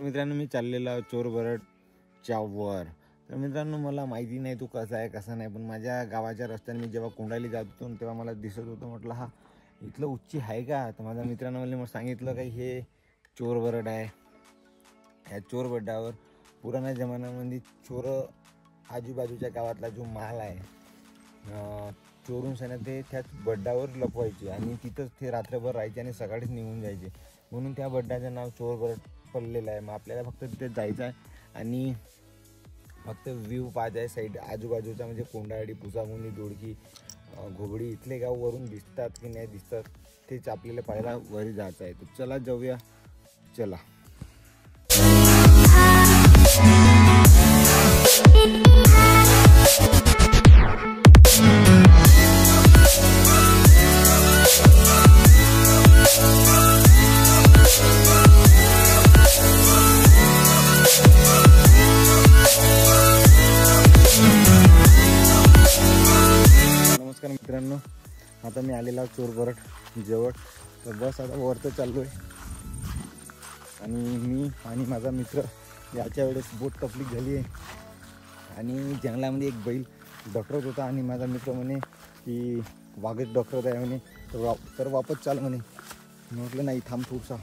मित्रांनो मी चाललेला चोरबरडच्या वर। तर मित्रांनो मला माहिती नाही तो कसा आहे कसा नाही, पण माझ्या गावाच्या रस्त्याने मी जेव्हा कोंडाली जात होतो तेव्हा मला दिसत होतं। म्हटलं हा इथलं उच्ची आहे का? तर माझ्या मित्रांनो मला सांगितलं की हे चोरबरड आहे। ह्या चोरबरडावर पुराण्या जमान्यामध्ये चोर आजूबाजूच्या गावातला जो माल आहे चोरून सण ते त्याच बड्डावर लपवायचे आणि तिथंच ते रात्रभर राहायचे आणि सकाळीच निघून जायचे, म्हणून त्या बड्डाचं नाव चोरबरड पडलेलं आहे। मग आपल्याला फक्त तिथे जायचं आहे आणि फक्त व्ह्यू पाहायचा आहे साईड आजूबाजूचा, म्हणजे कोंडाळी, पुसागुंडी, दोडकी, घोबडी इथले गाव वरून दिसतात की नाही दिसतात तेच आपल्याला पाहायला वरी जायचं आहे। तर चला जाऊया, चला। नमस्कार मित्रांनो, आता मी आलेला चोरबरड जवळ। तर बस आता वरतं चाललो आहे आणि मी आणि माझा मित्र याच्या वेळेस बोट तपलीक झाली आहे आणि जंगलामध्ये एक बैल डॉक्टरत होता आणि माझा मित्र म्हणे की वाघच डॉक्टरत आहे म्हणे, तर वापस चाल म्हणे। म्हटलं नाही थांब थोडसा।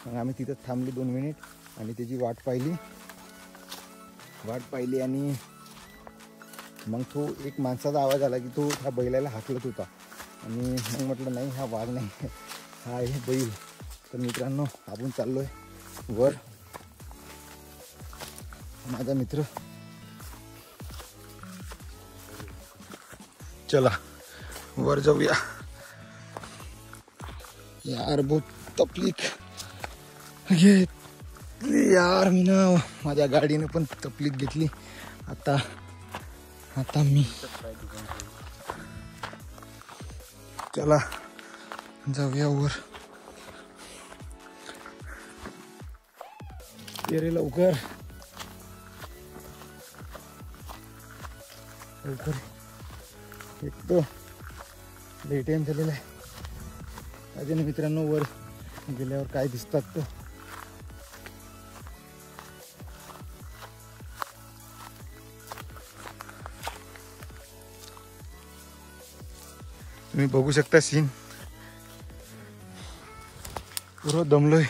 मग आम्ही तिथंच थांबली 2 मिनिट आणि त्याची वाट पाहिली आणि मग तो एक माणसाचा आवाज आला की तो ह्या बैलाला हाकलत होता आणि मग म्हटलं नाही हा वाघ नाही हा आहे बैल। तर मित्रांनो आपण चाललो आहे वर, माझा मित्र। चला वर जाऊया। यार बहुत तकलीफ घेतली यार मी ना, माझ्या गाडीने पण तकलीफ घेतली। आता मी चला जाऊया वर। ये लवकर एक तो लई टाइम झालेला आहे अजून। मित्रांनो वर गेल्यावर काय दिसतात तर तुम्ही बघू शकता सीन। पुरं दमलोय।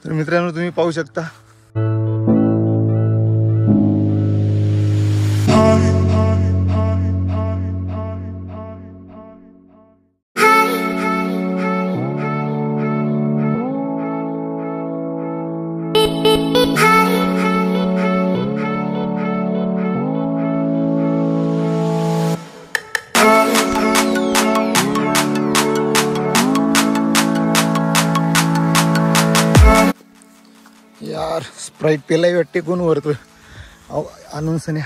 तर मित्रांनो तुम्ही पाहू शकता यार स्प्राईट पेलाई वाटते कोण वरतोय आणून सन्या।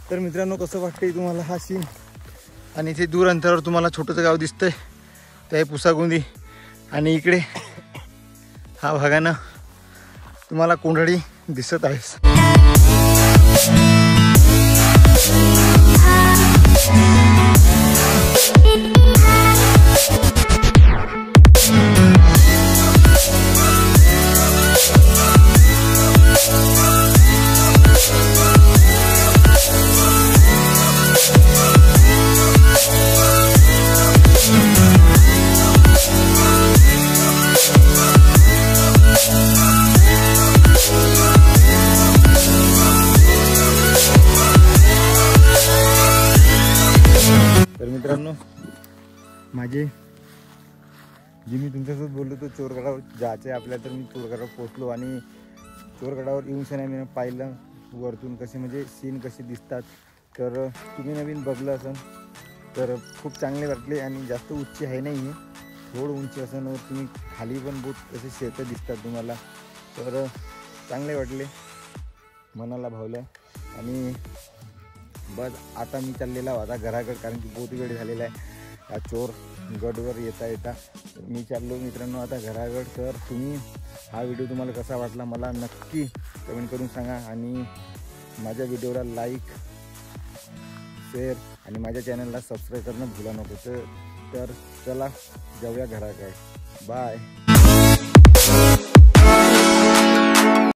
तर मित्रांनो कसं वाटतंय तुम्हाला हा सीन? आणि इथे दूर अंतरावर तुम्हाला छोटंसं गाव दिसतंय ते आहे पुसागुंडी आणि इकडे हा भागानं तुम्हाला कोंढाळी दिसत आहे। तर मित्रांनो माझे जे मी तुमच्यासोबत बोललो तो चोरगडावर जायचं आहे आपल्याला, तर मी चोरगडावर पोचलो आणि चोरगडावर येऊन सण मी पाहिलं वरतून कसे म्हणजे सीन कसे दिसतात। तर तुम्ही नवीन बघलं असेल तर खूप चांगले वाटले आणि जास्त उंची आहे नाही आहे, थोडं उंची असेल वर तुम्ही खाली पण बहुत कसे शेतं दिसतात तुम्हाला, तर चांगले वाटले, मनाला भावलं। आणि बस आता मी चाललेला होता घराकडे, कारण की बहुत वेळ झालेला आहे या चोर गडवर येता मी चाललो मित्रांनो आता घराकडे. तर तुम्ही हा व्हिडिओ तुम्हाला कसा वाटला मला नक्की कमेंट करून सांगा, आणि माझ्या व्हिडिओला लाईक शेअर आणि माझ्या चॅनलला सबस्क्राईब करणं भुला नको. तर चला जाऊया घराकडे. बाय.